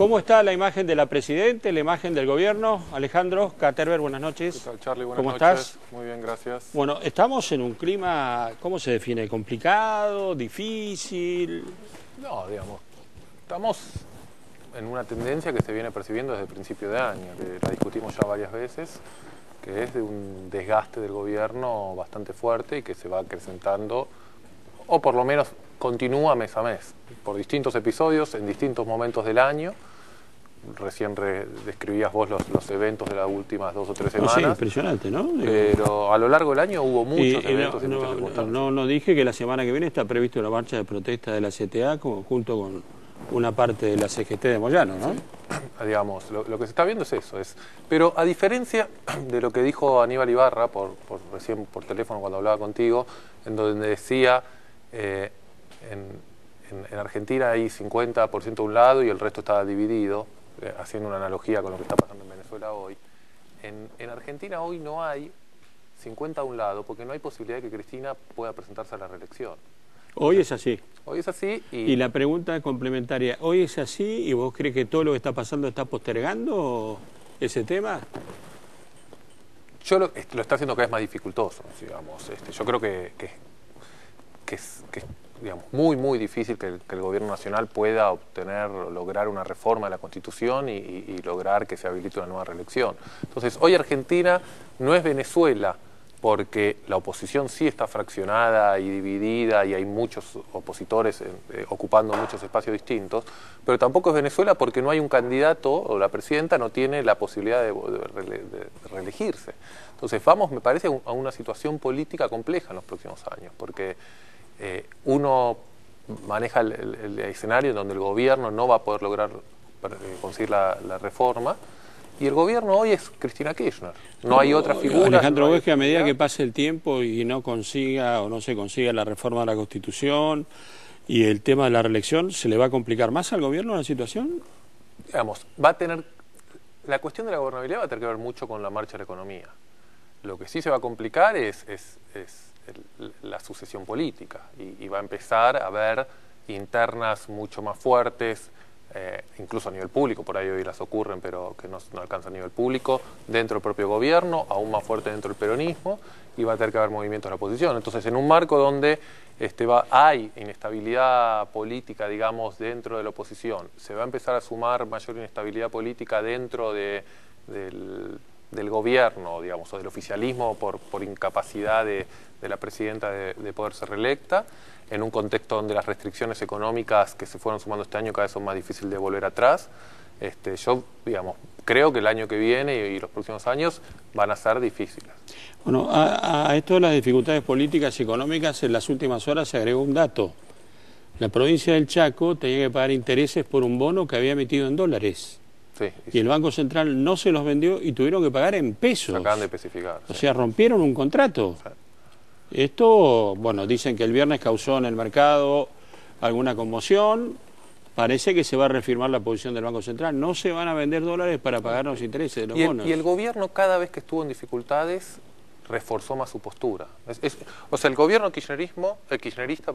¿Cómo está la imagen de la Presidente, la imagen del Gobierno? Alejandro Caterber, buenas noches. ¿Qué tal, Charlie? Buenas ¿Cómo noches. estás? Muy bien, gracias. Bueno, estamos en un clima, ¿cómo se define? ¿Complicado? ¿Difícil? No, digamos, estamos en una tendencia que se viene percibiendo desde el principio de año, que la discutimos ya varias veces, que es de un desgaste del gobierno bastante fuerte y que se va acrecentando, o por lo menos continúa mes a mes, por distintos episodios, en distintos momentos del año. Recién describías vos los eventos de las últimas 2 o 3 semanas. Sí, impresionante, ¿no? Pero a lo largo del año hubo muchos eventos y muchas circunstancias. No dije que la semana que viene está previsto una marcha de protesta de la CTA junto con una parte de la CGT de Moyano, ¿no? Sí. Digamos, lo que se está viendo es eso. Pero a diferencia de lo que dijo Aníbal Ibarra recién por teléfono cuando hablaba contigo, en donde decía en Argentina hay 50% de un lado y el resto está dividido, haciendo una analogía con lo que está pasando en Venezuela hoy. En Argentina hoy no hay 50 a un lado porque no hay posibilidad de que Cristina pueda presentarse a la reelección. Hoy es así. Hoy es así y la pregunta complementaria, ¿hoy es así y vos crees que todo lo que está pasando está postergando ese tema? Yo lo está haciendo cada vez más dificultoso, digamos. Yo creo que es digamos, muy difícil que el gobierno nacional pueda lograr una reforma de la Constitución y lograr que se habilite una nueva reelección. Entonces, hoy Argentina no es Venezuela, porque la oposición sí está fraccionada y dividida y hay muchos opositores ocupando muchos espacios distintos, pero tampoco es Venezuela porque no hay un candidato o la presidenta no tiene la posibilidad de reelegirse. Entonces vamos, me parece, a una situación política compleja en los próximos años, porque uno maneja el escenario en donde el gobierno no va a poder lograr conseguir la reforma. Y el gobierno hoy es Cristina Kirchner. No hay otra figura. Alejandro, ¿ves que a medida que pase el tiempo y no consiga o no se consiga la reforma de la Constitución y el tema de la reelección, se le va a complicar más al gobierno la situación? Digamos, la cuestión de la gobernabilidad va a tener que ver mucho con la marcha de la economía. Lo que sí se va a complicar es la sucesión política y va a empezar a haber internas mucho más fuertes, incluso a nivel público, por ahí hoy las ocurren, pero que no alcanza a nivel público, dentro del propio gobierno, aún más fuerte dentro del peronismo, y va a tener que haber movimientos de la oposición. Entonces, en un marco donde hay inestabilidad política, digamos, dentro de la oposición, se va a empezar a sumar mayor inestabilidad política dentro del gobierno, digamos, o del oficialismo por incapacidad de la presidenta de poder ser reelecta, en un contexto donde las restricciones económicas que se fueron sumando este año cada vez son más difíciles de volver atrás. Yo, digamos, creo que el año que viene y los próximos años van a ser difíciles. Bueno, a esto de las dificultades políticas y económicas, en las últimas horas se agregó un dato. La provincia del Chaco tenía que pagar intereses por un bono que había emitido en dólares. Sí, y el Banco Central no se los vendió y tuvieron que pagar en pesos. Acaban de especificar. O sea, rompieron un contrato. Sí. Esto, bueno, dicen que el viernes causó en el mercado alguna conmoción. Parece que se va a reafirmar la posición del Banco Central. No se van a vender dólares para pagar los intereses de los bonos. Y el gobierno, cada vez que estuvo en dificultades, reforzó más su postura. O sea, el gobierno kirchnerista,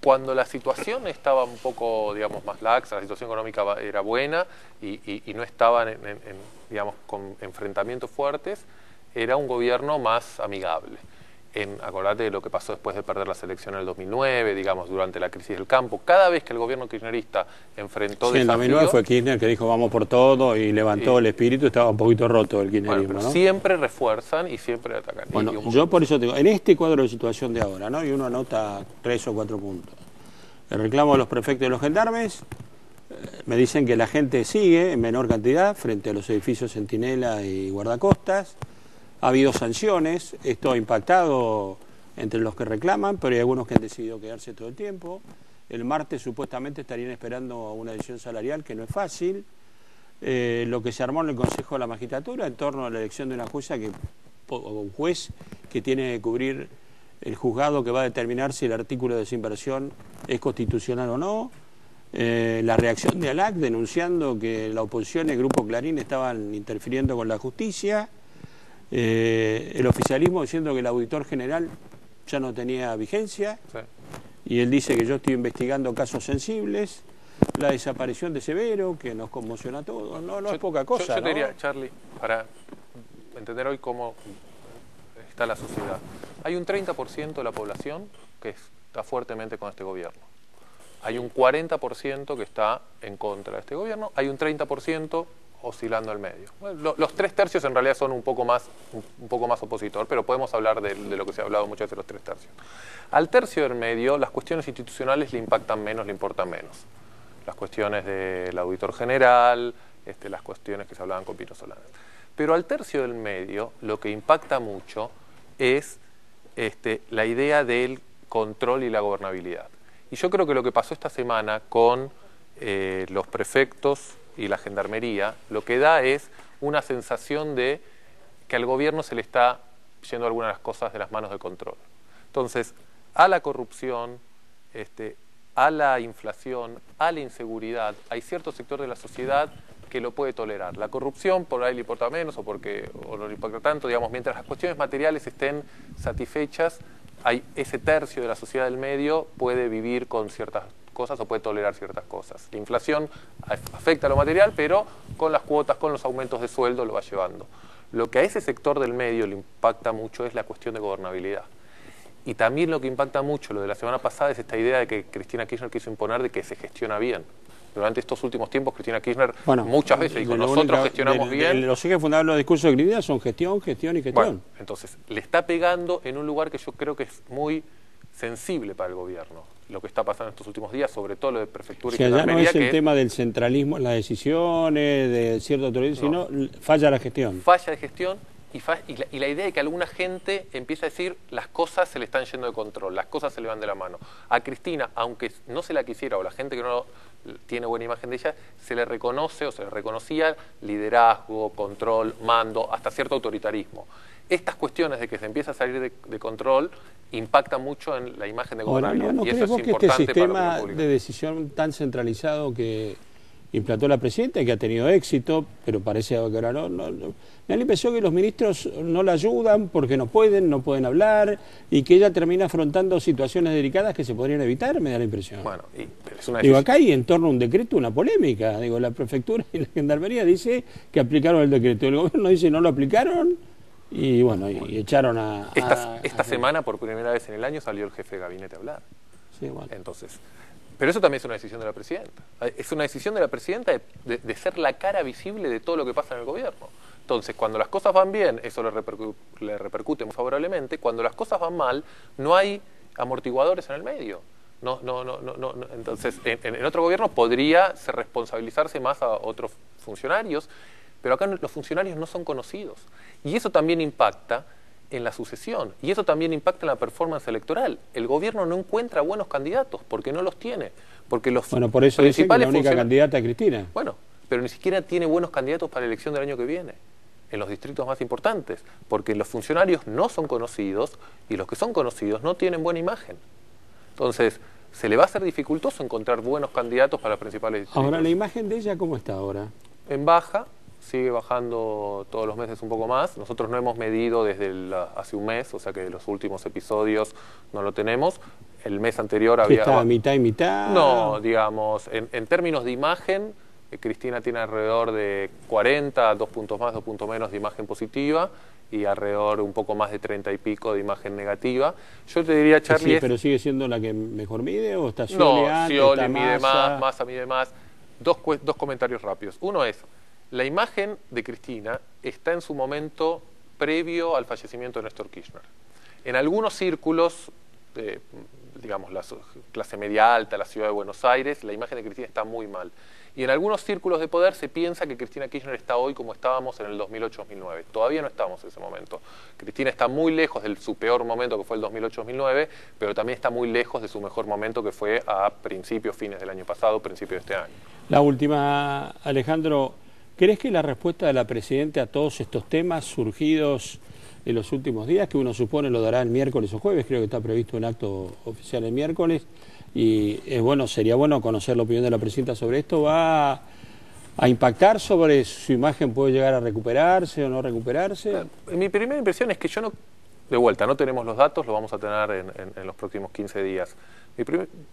cuando la situación estaba un poco, digamos, más laxa, la situación económica era buena y no estaban, digamos, con enfrentamientos fuertes, era un gobierno más amigable. Acordate de lo que pasó después de perder las elecciones en el 2009, digamos, durante la crisis del campo. Cada vez que el gobierno kirchnerista enfrentó desafíos... en el 2009 fue Kirchner que dijo vamos por todo y levantó el espíritu, estaba un poquito roto el kirchnerismo, bueno, pero ¿no? siempre refuerzan y siempre atacan. Bueno, yo por eso te digo, en este cuadro de situación de ahora, ¿no? Y uno anota 3 o 4 puntos. El reclamo de los prefectos y los gendarmes, me dicen que la gente sigue en menor cantidad frente a los edificios Centinela y guardacostas. Ha habido sanciones, esto ha impactado entre los que reclaman, pero hay algunos que han decidido quedarse todo el tiempo. El martes supuestamente estarían esperando una decisión salarial que no es fácil. Lo que se armó en el Consejo de la Magistratura en torno a la elección de una jueza o un juez que tiene que cubrir el juzgado que va a determinar si el artículo de desinversión es constitucional o no. La reacción de ALAC denunciando que la oposición y el Grupo Clarín estaban interfiriendo con la justicia. El oficialismo diciendo que el auditor general ya no tenía vigencia. Sí. Y él dice que yo estoy investigando casos sensibles. la desaparición de Severo, que nos conmociona a todos. No es poca cosa, yo ¿no? te diría, Charlie, para entender hoy cómo está la sociedad, hay un 30% de la población que está fuertemente con este gobierno. Hay un 40% que está en contra de este gobierno, hay un 30% oscilando al medio. Bueno, los 3/3 en realidad son un poco más opositor, pero podemos hablar de lo que se ha hablado muchas veces de los 3/3. Al tercio del medio, las cuestiones institucionales le impactan menos, le importan menos. Las cuestiones del auditor general, las cuestiones que se hablaban con Pino Solanas. Pero al tercio del medio, lo que impacta mucho es la idea del control y la gobernabilidad. Y yo creo que lo que pasó esta semana con los prefectos y la gendarmería, lo que da es una sensación de que al gobierno se le está yendo algunas de las cosas de las manos de control. Entonces, a la corrupción, a la inflación, a la inseguridad, hay cierto sector de la sociedad que lo puede tolerar. La corrupción por ahí le importa menos o no le importa tanto, digamos, mientras las cuestiones materiales estén satisfechas, hay ese tercio de la sociedad del medio puede vivir con ciertas cosas o puede tolerar ciertas cosas. La inflación afecta a lo material, pero con las cuotas, con los aumentos de sueldo lo va llevando. Lo que a ese sector del medio le impacta mucho es la cuestión de gobernabilidad. Y también lo que impacta mucho, lo de la semana pasada, es esta idea de que Cristina Kirchner quiso imponer de que se gestiona bien. Durante estos últimos tiempos, Cristina Kirchner muchas veces dijo, nosotros gestionamos bien. Los ejes fundamentales de los discursos de Cristina son gestión, gestión y gestión. Bueno, entonces, le está pegando en un lugar que yo creo que es muy sensible para el gobierno. Lo que está pasando en estos últimos días, sobre todo lo de prefectura y gendarmería. Ya no es el tema del centralismo en las decisiones, de cierta autoridad, sino falla la gestión. Falla de gestión y la idea de que alguna gente empieza a decir las cosas se le están yendo de control, las cosas se le van de la mano. A Cristina, aunque no se la quisiera o la gente que no tiene buena imagen de ella, se le reconoce o se le reconocía liderazgo, control, mando, hasta cierto autoritarismo. Estas cuestiones de que se empieza a salir de control impactan mucho en la imagen de gobernabilidad. ¿No y eso es crees que importante este sistema para la opinión pública de decisión tan centralizado que implantó la presidenta y que ha tenido éxito, pero parece que ahora no, me da la impresión que los ministros no la ayudan porque no pueden hablar y que ella termina afrontando situaciones delicadas que se podrían evitar, me da la impresión. Bueno, pero es una decisión. Acá hay en torno a un decreto una polémica. La prefectura y la gendarmería dice que aplicaron el decreto, el gobierno dice que no lo aplicaron y bueno, y echaron a... Esta semana, por primera vez en el año, salió el jefe de gabinete a hablar. Sí, bueno. Entonces... Pero eso también es una decisión de la presidenta. Es una decisión de la presidenta de ser la cara visible de todo lo que pasa en el gobierno. Entonces, cuando las cosas van bien, eso le repercute muy favorablemente. Cuando las cosas van mal, no hay amortiguadores en el medio. Entonces, en otro gobierno podría responsabilizarse más a otros funcionarios, pero acá los funcionarios no son conocidos. Y eso también impacta en la sucesión, y eso también impacta en la performance electoral. El gobierno no encuentra buenos candidatos porque no los tiene, porque los por eso principales la única candidata es Cristina. Bueno, pero ni siquiera tiene buenos candidatos para la elección del año que viene, en los distritos más importantes, porque los funcionarios no son conocidos y los que son conocidos no tienen buena imagen. Entonces, se le va a hacer dificultoso encontrar buenos candidatos para los principales distritos. Ahora, ¿la imagen de ella cómo está ahora? En baja. Sigue bajando todos los meses un poco más. Nosotros no hemos medido desde hace un mes, o sea que los últimos episodios no lo tenemos. El mes anterior había... ¿Está mitad y mitad? No, digamos, en términos de imagen, Cristina tiene alrededor de 40, 2 puntos más, 2 puntos menos de imagen positiva y alrededor un poco más de 30 y pico de imagen negativa. Yo te diría, Charlie... Sí, ¿pero sigue siendo la que mejor mide o está Scioli No, Scioli mide más, Massa mide más. Dos comentarios rápidos. Uno es... La imagen de Cristina está en su momento previo al fallecimiento de Néstor Kirchner. En algunos círculos, digamos, la clase media alta, la ciudad de Buenos Aires, la imagen de Cristina está muy mal. Y en algunos círculos de poder se piensa que Cristina Kirchner está hoy como estábamos en el 2008-2009. Todavía no estamos en ese momento. Cristina está muy lejos de su peor momento, que fue el 2008-2009, pero también está muy lejos de su mejor momento, que fue a fines del año pasado, principios de este año. La última, Alejandro... ¿Crees que la respuesta de la Presidenta a todos estos temas surgidos en los últimos días, que uno supone lo dará el miércoles o jueves, creo que está previsto un acto oficial el miércoles, y sería bueno conocer la opinión de la Presidenta sobre esto, va a impactar sobre su imagen, puede llegar a recuperarse o no recuperarse? Mi primera impresión es que de vuelta, no tenemos los datos, lo vamos a tener en los próximos 15 días,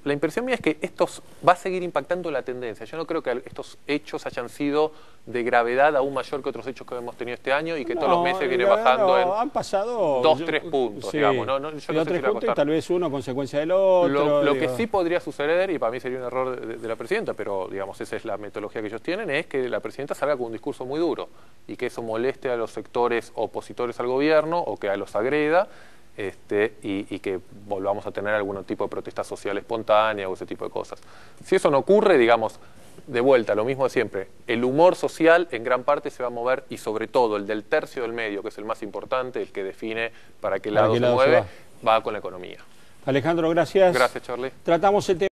La impresión mía es que esto va a seguir impactando la tendencia. Yo no creo que estos hechos hayan sido de gravedad aún mayor que otros hechos que hemos tenido este año y que todos los meses viene bajando en han pasado 2-3 puntos, sí, digamos. Yo no sé 2-3 si puntos y tal vez uno consecuencia del otro. Lo que sí podría suceder, y para mí sería un error de la presidenta, pero digamos esa es la metodología que ellos tienen, es que la presidenta salga con un discurso muy duro y que eso moleste a los sectores opositores al gobierno o que a los agreda. Y que volvamos a tener algún tipo de protesta social espontánea o ese tipo de cosas. Si eso no ocurre, digamos, de vuelta, lo mismo de siempre, el humor social en gran parte se va a mover y sobre todo el del tercio del medio, que es el más importante, el que define para qué lado se mueve, va con la economía. Alejandro, gracias. Gracias, Charlie. Tratamos el tema.